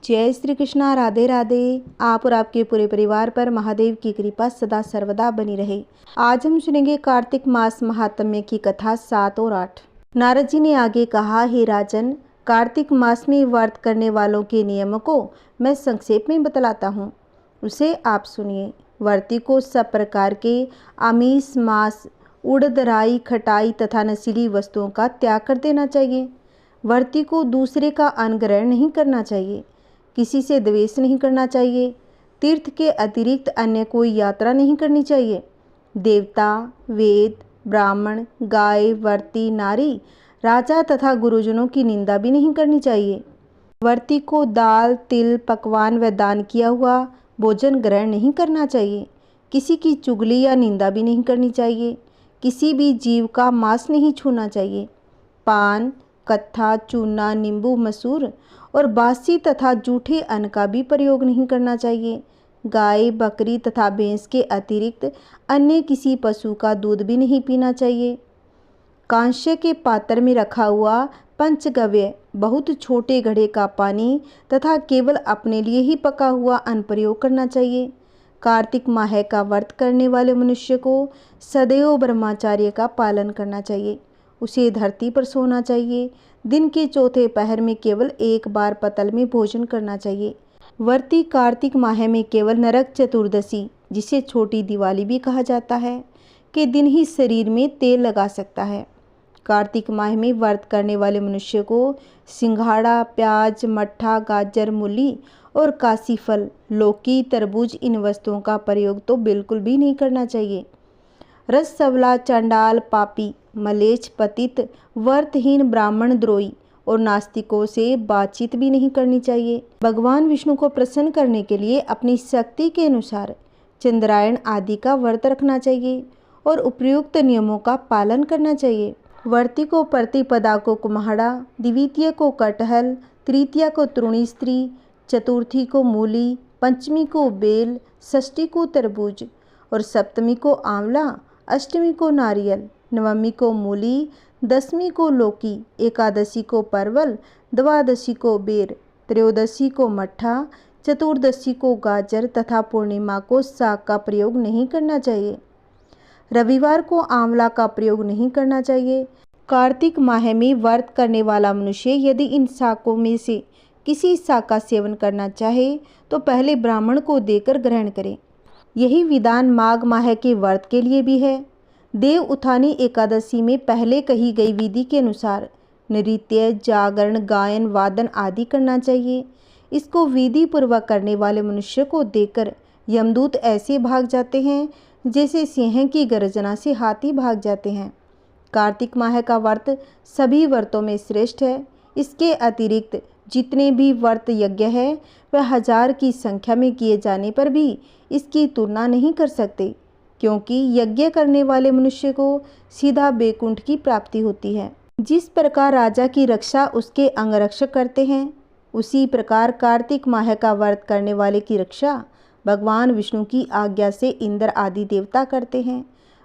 जय श्री कृष्णा। राधे राधे। आप और आपके पूरे परिवार पर महादेव की कृपा सदा सर्वदा बनी रहे। आज हम सुनेंगे कार्तिक मास महात्म्य की कथा 7 और 8। नारद जी ने आगे कहा, हे राजन, कार्तिक मास में व्रत करने वालों के नियमों को मैं संक्षेप में बतलाता हूँ, उसे आप सुनिए। व्रती को सब प्रकार के आमिष, मांस, उड़द, राई, खटाई तथा नशीली वस्तुओं का त्याग कर देना चाहिए। व्रती को दूसरे का अन्न ग्रहण नहीं करना चाहिए, किसी से द्वेष नहीं करना चाहिए। तीर्थ के अतिरिक्त अन्य कोई यात्रा नहीं करनी चाहिए। देवता, वेद, ब्राह्मण, गाय, व्रती, नारी, राजा तथा गुरुजनों की निंदा भी नहीं करनी चाहिए। व्रती को दाल, तिल, पकवान व दान किया हुआ भोजन ग्रहण नहीं करना चाहिए। किसी की चुगली या निंदा भी नहीं करनी चाहिए। किसी भी जीव का मांस नहीं छूना चाहिए। पान, कत्था, चूना, नींबू, मसूर और बासी तथा जूठे अन्न का भी प्रयोग नहीं करना चाहिए। गाय, बकरी तथा भैंस के अतिरिक्त अन्य किसी पशु का दूध भी नहीं पीना चाहिए। कांस्य के पात्र में रखा हुआ पंचगव्य, बहुत छोटे घड़े का पानी तथा केवल अपने लिए ही पका हुआ अन्न प्रयोग करना चाहिए। कार्तिक माह का व्रत करने वाले मनुष्य को सदैव ब्रह्मचर्य का पालन करना चाहिए। उसे धरती पर सोना चाहिए। दिन के चौथे पहर में केवल एक बार पतल में भोजन करना चाहिए। व्रती कार्तिक माह में केवल नरक चतुर्दशी, जिसे छोटी दिवाली भी कहा जाता है, के दिन ही शरीर में तेल लगा सकता है। कार्तिक माह में व्रत करने वाले मनुष्य को सिंघाड़ा, प्याज, मट्ठा, गाजर, मूली और काशी फल, लौकी, तरबूज, इन वस्तुओं का प्रयोग तो बिल्कुल भी नहीं करना चाहिए। रससवला, चंडाल, पापी, मलेच्छ, पतित, व्रतहीन, ब्राह्मण द्रोही और नास्तिकों से बातचीत भी नहीं करनी चाहिए। भगवान विष्णु को प्रसन्न करने के लिए अपनी शक्ति के अनुसार चंद्रायण आदि का व्रत रखना चाहिए और उपयुक्त नियमों का पालन करना चाहिए। व्रती को प्रतिपदा को कुम्हाड़ा, द्वितीय को कटहल, तृतीया को तृणी स्त्री, चतुर्थी को मूली, पंचमी को बेल, षष्ठी को तरबूज और सप्तमी को आंवला, अष्टमी को नारियल, नवमी को मूली, दसवीं को लौकी, एकादशी को परवल, द्वादशी को बेर, त्रयोदशी को मट्ठा, चतुर्दशी को गाजर तथा पूर्णिमा को साग का प्रयोग नहीं करना चाहिए। रविवार को आंवला का प्रयोग नहीं करना चाहिए। कार्तिक माह में व्रत करने वाला मनुष्य यदि इन शाकों में से किसी शाक का सेवन करना चाहे तो पहले ब्राह्मण को देकर ग्रहण करें। यही विधान माघ माह के व्रत के लिए भी है। देव उत्थानी एकादशी में पहले कही गई विधि के अनुसार नृत्य, जागरण, गायन, वादन आदि करना चाहिए। इसको विधि पूर्वक करने वाले मनुष्य को देखकर यमदूत ऐसे भाग जाते हैं जैसे सिंह की गर्जना से हाथी भाग जाते हैं। कार्तिक माह का व्रत सभी व्रतों में श्रेष्ठ है। इसके अतिरिक्त जितने भी व्रत यज्ञ है वह 1000 की संख्या में किए जाने पर भी इसकी तुलना नहीं कर सकते, क्योंकि यज्ञ करने वाले मनुष्य को सीधा बैकुंठ की प्राप्ति होती है। जिस प्रकार राजा की रक्षा उसके अंगरक्षक करते हैं, उसी प्रकार कार्तिक माह का व्रत करने वाले की रक्षा भगवान विष्णु की आज्ञा से इंद्र आदि देवता करते हैं।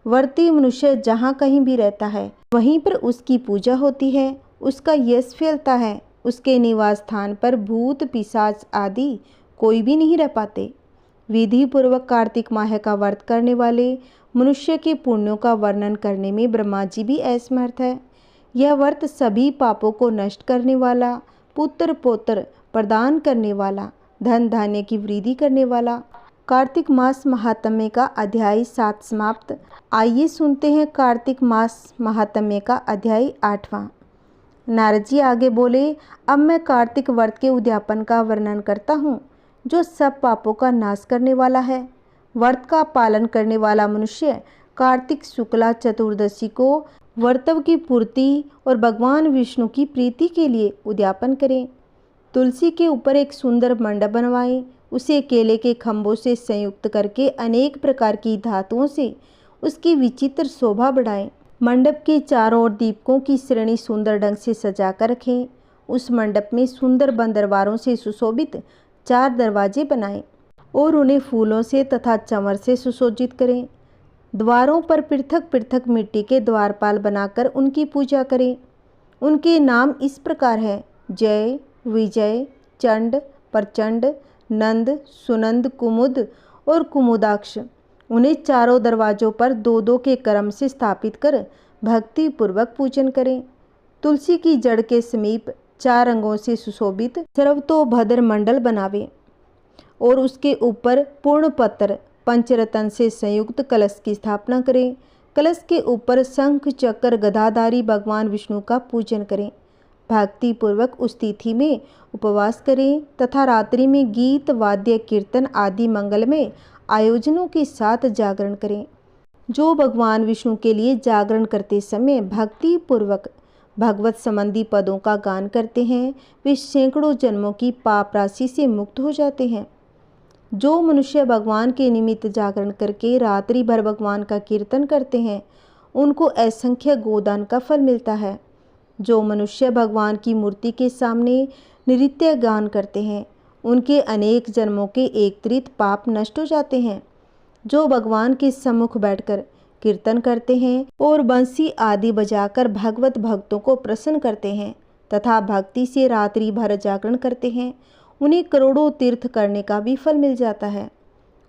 व्रती मनुष्य जहाँ कहीं भी रहता है वहीं पर उसकी पूजा होती है, उसका यश फैलता है। उसके निवास स्थान पर भूत, पिशाच आदि कोई भी नहीं रह पाते। विधि पूर्वक कार्तिक माह का व्रत करने वाले मनुष्य के पुण्यों का वर्णन करने में ब्रह्मा जी भी असमर्थ है। यह व्रत सभी पापों को नष्ट करने वाला, पुत्र पौत्र प्रदान करने वाला, धन धान्य की वृद्धि करने वाला। कार्तिक मास महात्म्य का अध्याय 7 समाप्त। आइए सुनते हैं कार्तिक मास महात्म्य का अध्याय 8वां। नारद जी आगे बोले, अब मैं कार्तिक व्रत के उद्यापन का वर्णन करता हूँ, जो सब पापों का नाश करने वाला है। व्रत का पालन करने वाला मनुष्य कार्तिक शुक्ला चतुर्दशी को व्रतव की पूर्ति और भगवान विष्णु की प्रीति के लिए उद्यापन करें। तुलसी के ऊपर एक सुंदर मंडप बनवाएं। उसे केले के खंभों से संयुक्त करके अनेक प्रकार की धातुओं से उसकी विचित्र शोभा बढ़ाएं। मंडप के चारों ओर दीपकों की श्रेणी सुंदर ढंग से सजा कर रखें। उस मंडप में सुंदर बंदरवारों से सुशोभित 4 दरवाजे बनाएं और उन्हें फूलों से तथा चंवर से सुशोभित करें। द्वारों पर पृथक पृथक मिट्टी के द्वारपाल बनाकर उनकी पूजा करें। उनके नाम इस प्रकार है: जय, विजय, चंड, प्रचंड, नंद, सुनंद, कुमुद और कुमुदाक्ष, उन्हें चारों दरवाजों पर दो दो के क्रम से स्थापित कर भक्ति पूर्वक पूजन करें। तुलसी की जड़ के समीप 4 रंगों से सुशोभित सर्वतोभद्र मंडल बनावे और उसके ऊपर पूर्ण पत्र पंचरत्न से संयुक्त कलश की स्थापना करें। कलश के ऊपर शंख चक्र गदाधारी भगवान विष्णु का पूजन करें। भक्ति पूर्वक उस तिथि में उपवास करें तथा रात्रि में गीत, वाद्य, कीर्तन आदि मंगलमय आयोजनों के साथ जागरण करें। जो भगवान विष्णु के लिए जागरण करते समय भक्ति पूर्वक भगवत संबंधी पदों का गान करते हैं, वे सैकड़ों जन्मों की पाप राशि से मुक्त हो जाते हैं। जो मनुष्य भगवान के निमित्त जागरण करके रात्रि भर भगवान का कीर्तन करते हैं, उनको असंख्य गोदान का फल मिलता है। जो मनुष्य भगवान की मूर्ति के सामने नृत्य गान करते हैं, उनके अनेक जन्मों के एकत्रित पाप नष्ट हो जाते हैं। जो भगवान के सम्मुख बैठकर कीर्तन करते हैं और बंसी आदि बजाकर भगवत भक्तों को प्रसन्न करते हैं तथा भक्ति से रात्रि भर जागरण करते हैं, उन्हें करोड़ों तीर्थ करने का भी फल मिल जाता है।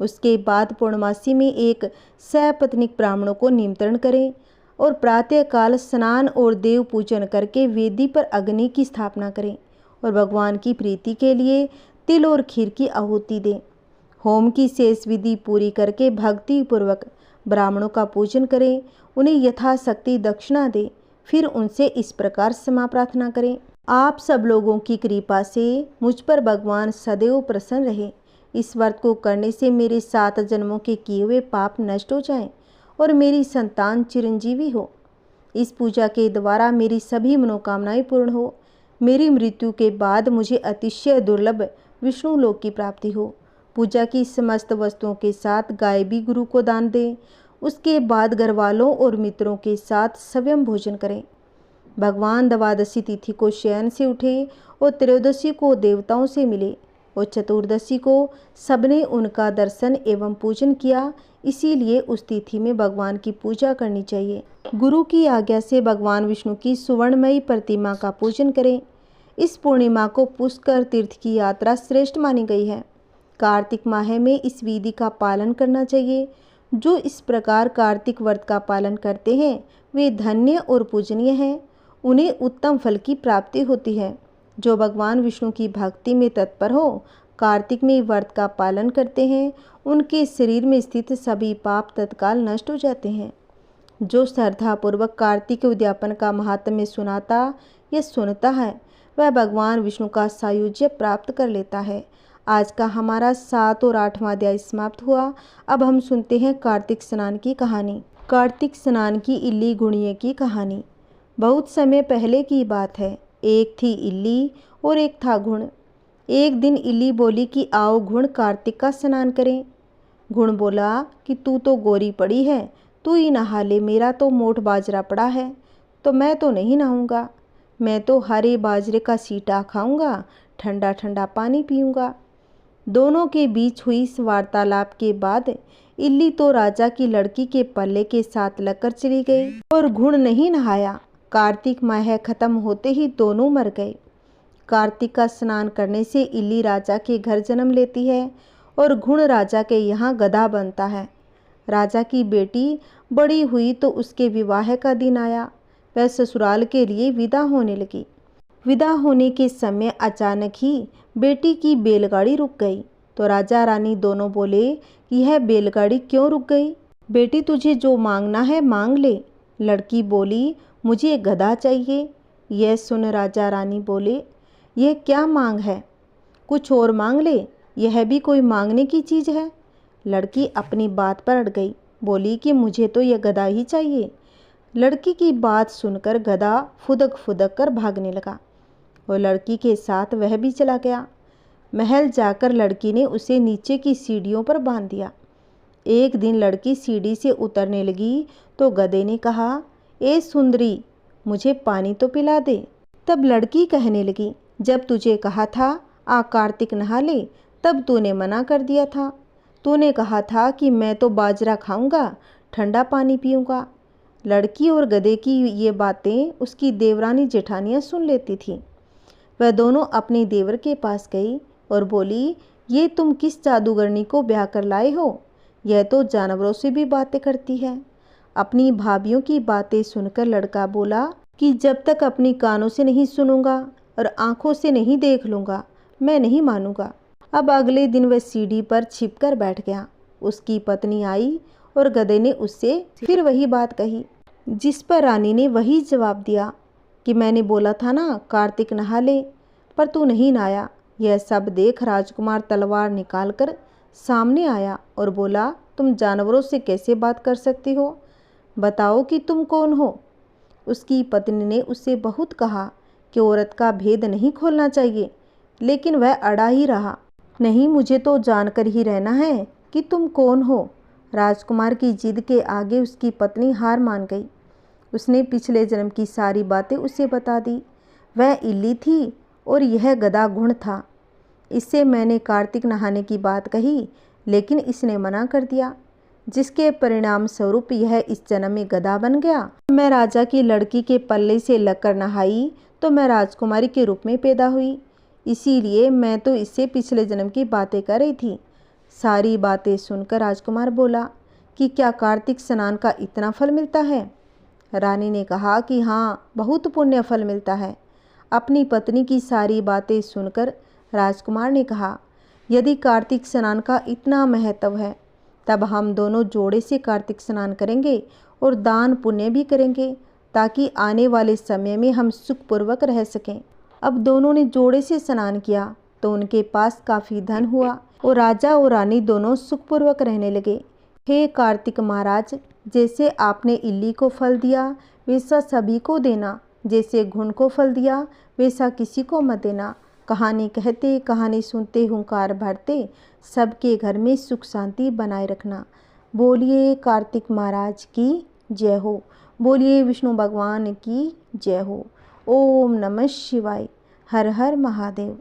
उसके बाद पूर्णमासी में एक सपत्नीक ब्राह्मणों को निमंत्रण करें और प्रातःकाल स्नान और देव पूजन करके वेदी पर अग्नि की स्थापना करें और भगवान की प्रीति के लिए तिल और खीर की आहुति दें। होम की शेष विधि पूरी करके भक्ति पूर्वक ब्राह्मणों का पूजन करें, उन्हें यथाशक्ति दक्षिणा दें। फिर उनसे इस प्रकार क्षमा प्रार्थना करें, आप सब लोगों की कृपा से मुझ पर भगवान सदैव प्रसन्न रहे। इस व्रत को करने से मेरे 7 जन्मों के किए हुए पाप नष्ट हो जाएं और मेरी संतान चिरंजीवी हो। इस पूजा के द्वारा मेरी सभी मनोकामनाएं पूर्ण हो। मेरी मृत्यु के बाद मुझे अतिशय दुर्लभ विष्णु लोक की प्राप्ति हो। पूजा की समस्त वस्तुओं के साथ गाय भी गुरु को दान दें। उसके बाद घर वालों और मित्रों के साथ स्वयं भोजन करें। भगवान द्वादशी तिथि को शयन से उठे और त्रयोदशी को देवताओं से मिले और चतुर्दशी को सबने उनका दर्शन एवं पूजन किया। इसीलिए उस तिथि में भगवान की पूजा करनी चाहिए। गुरु की आज्ञा से भगवान विष्णु की सुवर्णमयी प्रतिमा का पूजन करें। इस पूर्णिमा को पुष्कर तीर्थ की यात्रा श्रेष्ठ मानी गई है। कार्तिक माह में इस विधि का पालन करना चाहिए। जो इस प्रकार कार्तिक व्रत का पालन करते हैं वे धन्य और पूजनीय हैं। उन्हें उत्तम फल की प्राप्ति होती है। जो भगवान विष्णु की भक्ति में तत्पर हो, कार्तिक में व्रत का पालन करते हैं, उनके शरीर में स्थित सभी पाप तत्काल नष्ट हो जाते हैं। जो श्रद्धापूर्वक कार्तिक उद्यापन का महात्म्य सुनाता या सुनता है, वह भगवान विष्णु का सायुज्य प्राप्त कर लेता है। आज का हमारा 7 और 8वां अध्याय समाप्त हुआ। अब हम सुनते हैं कार्तिक स्नान की कहानी। कार्तिक स्नान की इल्ली गुणिये की कहानी। बहुत समय पहले की बात है। एक थी इल्ली और एक था घुण। एक दिन इल्ली बोली कि आओ घुण कार्तिक का स्नान करें। घुण बोला कि तू तो गोरी पड़ी है, तू ही नहा ले, मेरा तो मोट बाजरा पड़ा है, तो मैं तो नहीं नहाऊंगा। मैं तो हरे बाजरे का सीटा खाऊंगा, ठंडा ठंडा पानी पीऊंगा। दोनों के बीच हुई इस वार्तालाप के बाद इल्ली तो राजा की लड़की के पल्ले के साथ लगकर चली गई और घुण नहीं नहाया। कार्तिक माह खत्म होते ही दोनों मर गए। कार्तिक का स्नान करने से इल्ली राजा के घर जन्म लेती है और घुण राजा के यहाँ गधा बनता है। राजा की बेटी बड़ी हुई तो उसके विवाह का दिन आया। वह ससुराल के लिए विदा होने लगी। विदा होने के समय अचानक ही बेटी की बैलगाड़ी रुक गई। तो राजा रानी दोनों बोले कि यह बैलगाड़ी क्यों रुक गई? बेटी तुझे जो मांगना है मांग ले। लड़की बोली मुझे गधा चाहिए। यह सुन राजा रानी बोले यह क्या मांग है, कुछ और मांग ले, यह भी कोई मांगने की चीज़ है? लड़की अपनी बात पर अड़ गई, बोली कि मुझे तो यह गधा ही चाहिए। लड़की की बात सुनकर गधा फुदक फुदक कर भागने लगा और लड़की के साथ वह भी चला गया। महल जाकर लड़की ने उसे नीचे की सीढ़ियों पर बांध दिया। एक दिन लड़की सीढ़ी से उतरने लगी तो गधे ने कहा, ए सुंदरी, मुझे पानी तो पिला दे। तब लड़की कहने लगी, जब तुझे कहा था आ कार्तिक नहा ले, तब तूने मना कर दिया था। तूने कहा था कि मैं तो बाजरा खाऊंगा, ठंडा पानी पीऊंगा। लड़की और गधे की ये बातें उसकी देवरानी जेठानियाँ सुन लेती थीं। वह दोनों अपने देवर के पास गई और बोली, ये तुम किस जादूगरनी को ब्याह कर लाए हो? यह तो जानवरों से भी बातें करती है। अपनी भाभीियों की बातें सुनकर लड़का बोला कि जब तक अपनी कानों से नहीं सुनूंगा और आंखों से नहीं देख लूँगा, मैं नहीं मानूंगा। अब अगले दिन वह सीढ़ी पर छिपकर बैठ गया। उसकी पत्नी आई और गधे ने उससे फिर वही बात कही, जिस पर रानी ने वही जवाब दिया कि मैंने बोला था ना कार्तिक नहा ले, पर तू नहीं नहाया। यह सब देख राजकुमार तलवार निकालकर सामने आया और बोला, तुम जानवरों से कैसे बात कर सकती हो? बताओ कि तुम कौन हो? उसकी पत्नी ने उससे बहुत कहा कि औरत का भेद नहीं खोलना चाहिए, लेकिन वह अड़ा ही रहा। नहीं, मुझे तो जानकर ही रहना है कि तुम कौन हो। राजकुमार की जिद के आगे उसकी पत्नी हार मान गई। उसने पिछले जन्म की सारी बातें उसे बता दी। वह इल्ली थी और यह गधा गुण था। इससे मैंने कार्तिक नहाने की बात कही, लेकिन इसने मना कर दिया, जिसके परिणाम स्वरूप यह इस जन्म में गधा बन गया। मैं राजा की लड़की के पल्ले से लगकर नहाई तो मैं राजकुमारी के रूप में पैदा हुई, इसीलिए मैं तो इससे पिछले जन्म की बातें कर रही थी। सारी बातें सुनकर राजकुमार बोला कि क्या कार्तिक स्नान का इतना फल मिलता है? रानी ने कहा कि हाँ, बहुत पुण्य फल मिलता है। अपनी पत्नी की सारी बातें सुनकर राजकुमार ने कहा, यदि कार्तिक स्नान का इतना महत्व है, तब हम दोनों जोड़े से कार्तिक स्नान करेंगे और दान पुण्य भी करेंगे, ताकि आने वाले समय में हम सुखपूर्वक रह सकें। अब दोनों ने जोड़े से स्नान किया तो उनके पास काफ़ी धन हुआ और राजा और रानी दोनों सुखपूर्वक रहने लगे। हे कार्तिक महाराज, जैसे आपने इल्ली को फल दिया वैसा सभी को देना, जैसे घुन को फल दिया वैसा किसी को मत देना। कहानी कहते कहानी सुनते हुंकार भरते सबके घर में सुख शांति बनाए रखना। बोलिए कार्तिक महाराज की जय हो। बोलिए विष्णु भगवान की जय हो। ओम नमः शिवाय। हर हर महादेव।